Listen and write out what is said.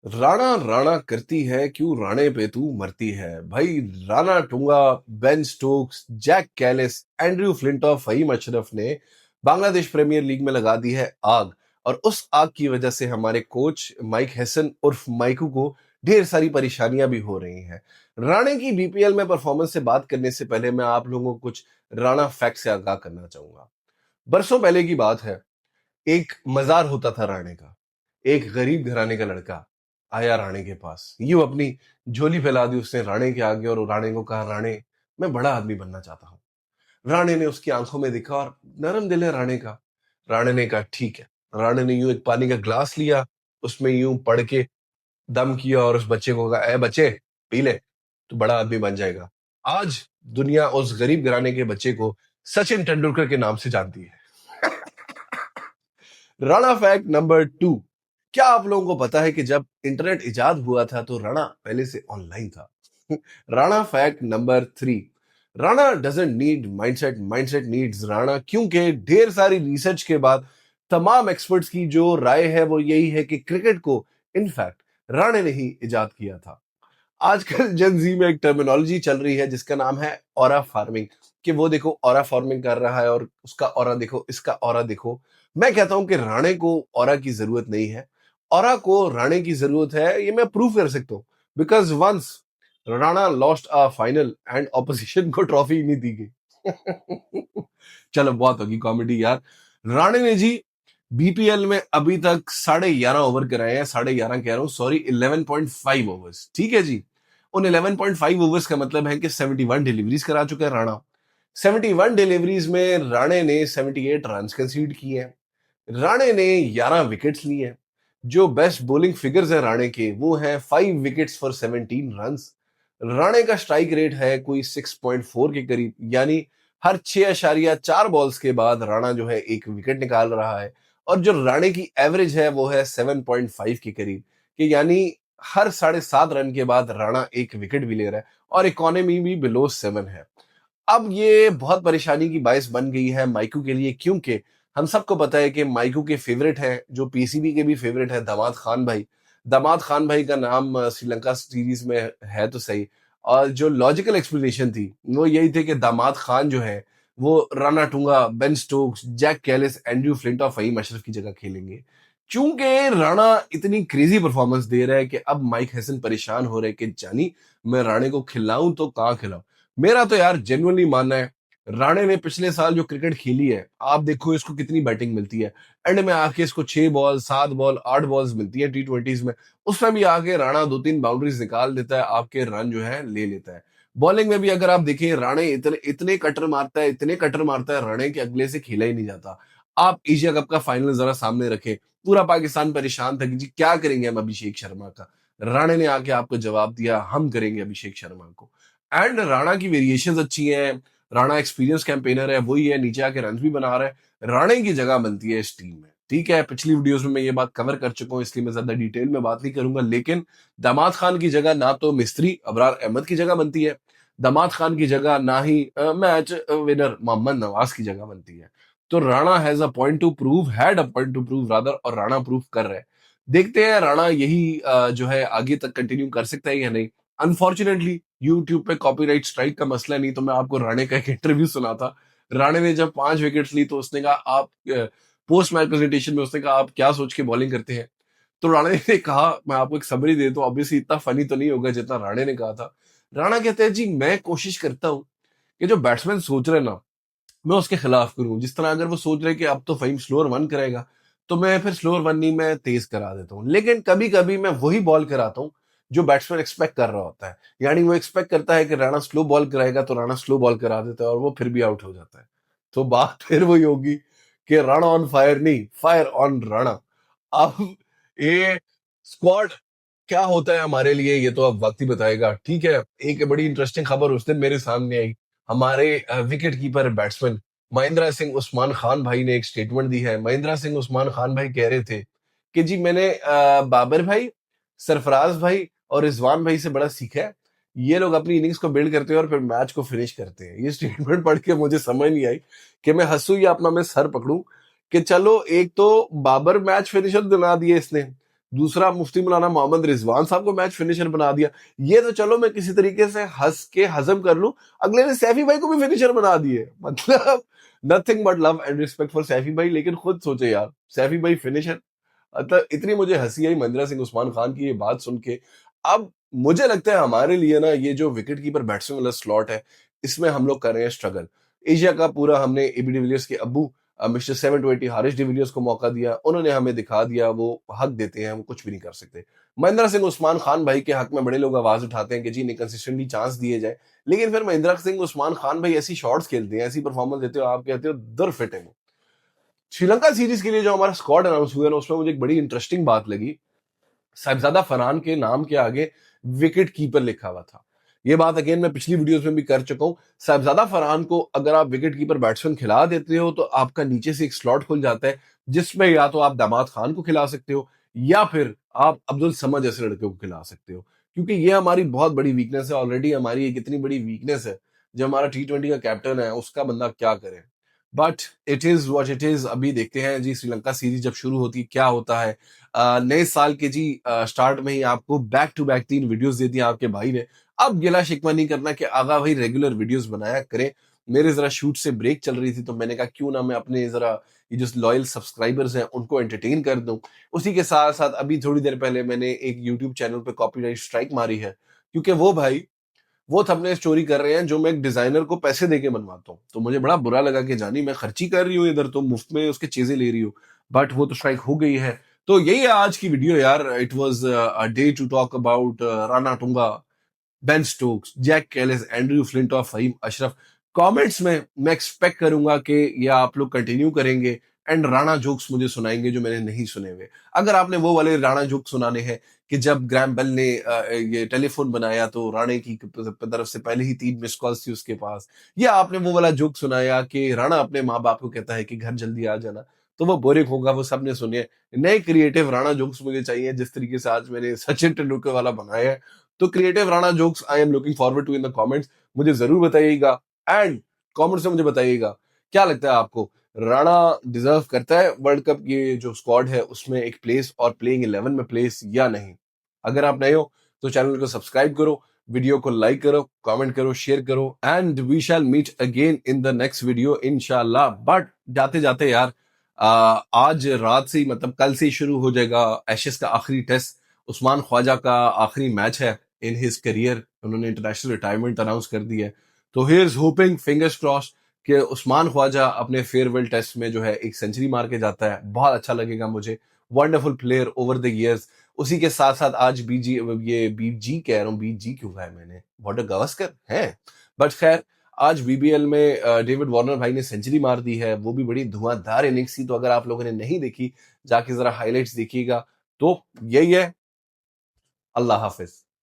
राणा राणा करती है क्यों राणे पे तू मरती है भाई। Ranatunga, Ben Stokes, Jacques Kallis, Andrew Flintoff, Faheem Ashraf ने बांग्लादेश प्रीमियर लीग में लगा दी है आग। और उस आग की वजह से हमारे कोच माइक हेसन उर्फ माइकू को ढेर सारी परेशानियां भी हो रही हैं। राणे की बीपीएल में परफॉर्मेंस से बात करने से पहले मैं आप लोगों को कुछ राणा फैक्ट से आगाह करना चाहूंगा। बरसों पहले की बात है। एक मजार होता था राणे का। एक गरीब घराने का लड़का आया राणे के पास, यूं अपनी झोली फैला दी उसने राणे के आगे और राणे को कहा, राणे मैं बड़ा आदमी बनना चाहता हूं। राणे ने उसकी आंखों में देखा और नरम दिल है राणे का। राणे ने कहा ठीक है। राणे ने यूं एक पानी का ग्लास लिया, उसमें यूं पड़ के दम किया और उस बच्चे को कहा, ए बच्चे पी ले, तू बड़ा आदमी बन जाएगा। आज दुनिया उस गरीब घराने के बच्चे को सचिन तेंदुलकर के नाम से जानती है। Rana fact number 2। क्या आप लोगों को पता है कि जब इंटरनेट इजाद हुआ था तो राणा पहले से ऑनलाइन था। Rana fact number 3। Rana doesn't need mindset, mindset needs Rana, क्योंकि ढेर सारी रिसर्च के बाद तमाम एक्सपर्ट्स की जो राय है वो यही है कि क्रिकेट को इनफैक्ट राणे ने ही इजाद किया था। आजकल जन जी में एक टर्मिनोलॉजी चल रही है जिसका नाम है ऑरा फार्मिंग, कि वो देखो ऑरा फार्मिंग कर रहा है और उसका ऑरा देखो, इसका ऑरा देखो। मैं कहता हूं कि राणे को ऑरा की जरूरत नहीं है, ऑरा को राणे की जरूरत है। ये मैं प्रूव कर सकता हूं because once Rana lost a final and opposition को ट्रॉफी ही नहीं दी गई। चलो बहुत होगी कॉमेडी यार। राणे ने जी बीपीएल में अभी तक 11.5 ओवर कराए हैं। 11.5 कह रहा हूं, सॉरी, 11.5 ओवर्स, ठीक है जी। उन 11.5 ओवर्स का मतलब है कि 71 डिलीवरीज करा चुका है राणा। 71 डिलीवरीज में राणे ने 78 रन कंसीड किए हैं। राणे ने 11 विकेट्स लिए हैं। जो बेस्ट बॉलिंग फिगर्स है राणे के वो है 5 विकेट्स फॉर 17 रन्स। राणे का स्ट्राइक रेट है कोई 6.4 के करीब, यानी हर 6.4 बॉल्स के बाद राणा जो है एक विकेट निकाल रहा है। और जो राणे की एवरेज है वो है 7.5 के करीब, कि यानी हर 7.5 रन के बाद राणा एक विकेट भी ले रहा है। और इकोनॉमी भी बिलो 7 है। अब ये बहुत परेशानी की बाइस बन गई है माइकू के लिए, क्योंकि हम सबको पता है कि माइकू के फेवरेट हैं, जो पीसीबी के भी फेवरेट है, दामाद खान भाई। दामाद खान भाई का नाम श्रीलंका सीरीज में है तो सही। और जो लॉजिकल एक्सप्लेनेशन थी वो यही थी कि दामाद खान जो है वो Ranatunga, Ben Stokes, Jacques Kallis, Andrew Flint और फहीम अशरफ की जगह खेलेंगे। चूंकि राणा इतनी क्रेजी परफॉर्मेंस दे रहा है कि अब माइक हैसन परेशान हो रहे हैं कि जानी मैं राणे को खिलाऊं तो कहाँ खिलाऊं। मेरा तो यार जेन्युइनली मानना है, राणे ने पिछले साल जो क्रिकेट खेली है, आप देखो इसको कितनी बैटिंग मिलती है। एंड में आके इसको 6 बॉल, 7 बॉल, 8 बॉल्स मिलती है T20s में। उसमें भी आके राणा 2-3 बाउंड्रीज निकाल देता है, आपके रन जो है ले लेता है। बॉलिंग में भी अगर आप देखें, राणे इतने इतने कटर मारता है, इतने कटर मारता है राणे के अगले से खेला ही नहीं जाता। आप एशिया कप का फाइनल जरा सामने रखें, पूरा पाकिस्तान परेशान था कि जी क्या करेंगे हम अभिषेक शर्मा का। राणे ने आके आपको जवाब दिया, हम करेंगे अभिषेक शर्मा को। एंड राणा की वेरिएशंस अच्छी हैं। राणा एक्सपीरियंस कैंपेनर है, वही है, नीचे आके रन भी बना रहा है। राणे की जगह बनती है इस टीम में, ठीक है। पिछली वीडियोस में मैं ये बात कवर कर चुका हूं, इसलिए मैं ज्यादा डिटेल में बात नहीं करूंगा। लेकिन दामाद खान की जगह ना तो मिस्त्री अबरार अहमद की जगह बनती है, दामाद खान की जगह ना ही मैच विनर मोहम्मद नवाज की जगह बनती है। तो Rana has a point two prove, had a point two prove rather, और राणा प्रूव कर रहे हैं। देखते हैं राणा यही जो है आगे तक कंटिन्यू कर सकता है या नहीं। अनफॉर्चुनेटली यूट्यूब पे कॉपीराइट स्ट्राइक का मसला नहीं, तो मैं आपको राणे का एक इंटरव्यू सुना था। राणे ने जब 5 विकेट्स ली तो उसने कहा, आप पोस्ट मैच प्रेजेंटेशन में उसने कहा आप क्या सोच के बॉलिंग करते हैं। तो राणे ने कहा, मैं आपको एक समरी दे दूं, ऑब्वियसली इतना फनी तो नहीं होगा जितना राणे ने कहा था। राणा कहते हैं जी मैं कोशिश करता हूं कि जो बैट्समैन सोच रहे हैं ना, मैं उसके खिलाफ करूं। जिस तरह अगर वो सोच रहे कि अब तो फहीम स्लोअर वन करेगा, तो मैं फिर स्लोअर वन नहीं, मैं तेज करा देता हूं। लेकिन कभी कभी मैं वही बॉल कराता हूं जो बैट्समैन एक्सपेक्ट कर रहा होता है। यानी वो एक्सपेक्ट करता है कि राणा स्लो बॉल कराएगा, तो राणा स्लो बॉल करा देता है और वो फिर भी आउट हो जाता है। तो बात फिर वही होगी कि राणा ऑन फायर नहीं, फायर ऑन राणा। अब ये स्क्वाड क्या होता है हमारे लिए, ये तो अब वक्त ही बताएगा, ठीक है। एक बड़ी इंटरेस्टिंग खबर उस दिन मेरे सामने आई। हमारे wicket keeper batsman Mahendra Singh Usman Khan भाई ने एक स्टेटमेंट दी है। महेंद्र सिंह उस्मान खान भाई कह रहे थे कि जी मैंने बाबर भाई, सरफराज भाई और रिजवान भाई से बड़ा सीखा है। ये लोग अपनी इनिंग्स को बिल्ड करते हैं और फिर मैच को फिनिश करते हैं। ये स्टेटमेंट पढ़ के मुझे समझ नहीं आई कि मैं हंसू या अपना मैं सर पकड़ूं। कि चलो, एक तो बाबर मैच फिनिशर बना दिए इसने, दूसरा मुफ्ती मौलाना मोहम्मद रिजवान साहब को मैच फिनिशर बना दिया। ये तो चलो मैं किसी तरीके से हंस के हजम कर लूं, अगले ने सैफी भाई को भी फिनिशर बना दिए। मतलब nothing but love and respect for Saifi भाई, लेकिन खुद सोचे यार, सैफी भाई फिनिशर। मतलब इतनी मुझे हंसी आई महेंद्र सिंह उस्मान खान की ये बात सुन के। अब मुझे लगता है हमारे लिए ना ये जो विकेट कीपर बैट्समैन वाला स्लॉट है, इसमें हम लोग कर रहे हैं स्ट्रगल। एशिया का पूरा हमने एबी डिविलियर्स के अब्बू मिस्टर 720 हारिस डिविलियर्स को मौका दिया, उन्होंने हमें दिखा दिया वो हक देते हैं, वो कुछ भी नहीं कर सकते। महेंद्र सिंह उस्मान खान भाई के हक में बड़े लोग आवाज उठाते हैं कि जी इन्हें कंसिस्टेंटली चांस दिए जाए, लेकिन फिर महेंद्र सिंह उस्मान खान भाई ऐसी शॉट्स खेलते हैं, ऐसी परफॉर्मेंस देते हो, आप कहते हो दर फिट है वो। श्रीलंका सीरीज के लिए जो हमारा स्क्वाड अनाउंस हुआ ना, उसमें मुझे एक बड़ी इंटरेस्टिंग बात लगी। साहिबजादा फरहान के नाम के आगे विकेट कीपर लिखा हुआ था। ये बात अगेन मैं पिछली वीडियोस में भी कर चुका हूं। साहिबजादा फरहान को अगर आप विकेट कीपर बैट्समैन खिला देते हो तो आपका नीचे से एक स्लॉट खुल जाता है, जिसमें या तो आप दामाद खान को खिला सकते हो या फिर आप अब्दुल समद जैसे लड़के को खिला सकते हो। क्योंकि ये हमारी बहुत बड़ी वीकनेस है, ऑलरेडी हमारी एक इतनी बड़ी वीकनेस है। जो हमारा T20 का कैप्टन है उसका बंदा क्या करे। But it is what it is. अभी देखते हैं जी श्रीलंका सीरीज जब शुरू होती है क्या होता है। नए साल के जी स्टार्ट में ही आपको बैक टू बैक 3 वीडियोस दे दिया आपके भाई ने। अब गिला शिकवा नहीं करना कि आगा भाई रेगुलर वीडियोस बनाया करे। मेरे जरा शूट से ब्रेक चल रही थी तो मैंने कहा क्यों ना मैं अपने जरा ये जो लॉयल सब्सक्राइबर्स हैं उनको एंटरटेन कर दूं। उसी के साथ साथ अभी थोड़ी देर पहले मैंने एक यूट्यूब चैनल पे कॉपीराइट स्ट्राइक मारी है, क्योंकि वो थंबनेल स्टोरी कर रहे हैं जो मैं एक डिजाइनर को पैसे देके बनवाता हूँ। तो मुझे बड़ा बुरा लगा कि जानी मैं खर्ची कर रही हूँ इधर, तो मुफ्त में उसके चीजें ले रही हूँ। बट वो तो स्ट्राइक हो गई है। तो यही है आज की वीडियो यार। It was a day to talk about Ranatunga, Ben Stokes, Jacques Kallis, Andrew Flintoff, Faheem Ashraf. Comments में मैं एक्सपेक्ट करूंगा कि ये आप लोग कंटिन्यू करेंगे एंड राणा जोक्स मुझे सुनाएंगे जो मैंने नहीं सुने हुए। अगर आपने वो वाले राणा जोक सुनाने हैं कि जब ग्रैम बेल ने ये टेलीफोन बनाया तो राणे की तरफ से पहले ही 3 मिस कॉल्स थी उसके पास, या आपने वो वाला जोक सुनाया कि राणा अपने माँ बाप को कहता है कि घर जल्दी आ जाना, तो वो बोरिंग होगा, वो सबने सुने। नए क्रिएटिव राणा जोक्स मुझे चाहिए, जिस तरीके से आज मैंने सचिन तेंदुलकर वाला बनाया है। तो creative Rana jokes I am looking forward to in the comments. मुझे जरूर बताइएगा एंड कमेंट्स में मुझे बताइएगा क्या लगता है आपको, राणा डिजर्व करता है वर्ल्ड कप ये जो स्क्वाड है उसमें एक प्लेस और प्लेइंग 11 में प्लेस या नहीं। अगर आप नए हो तो चैनल को सब्सक्राइब करो, वीडियो को लाइक करो, कमेंट करो, शेयर करो and we shall meet again in the next video इंशाल्लाह। बट जाते जाते यार, आज रात से ही मतलब कल से ही शुरू हो जाएगा एशेस का आखिरी टेस्ट। उस्मान ख्वाजा का आखिरी मैच है इन हिज करियर, उन्होंने इंटरनेशनल रिटायरमेंट अनाउंस कर दी है। तो he is hoping fingers cross कि उस्मान ख्वाजा अपने फेयरवेल टेस्ट में जो है एक सेंचुरी मार के जाता है, बहुत अच्छा लगेगा मुझे। Wonderful player over the years. उसी के साथ साथ आज बीजी, ये बीजी कह रहा हूँ, बीजी क्यों है मैंने, वॉटर गावस्कर है। बट खैर आज बीबीएल में डेविड वार्नर भाई ने सेंचुरी मार दी है, वो भी बड़ी धुआंधार इनिंग्स थी। तो अगर आप लोगों ने नहीं देखी जाके जरा हाइलाइट्स देखिएगा। तो यही है, अल्लाह हाफिज।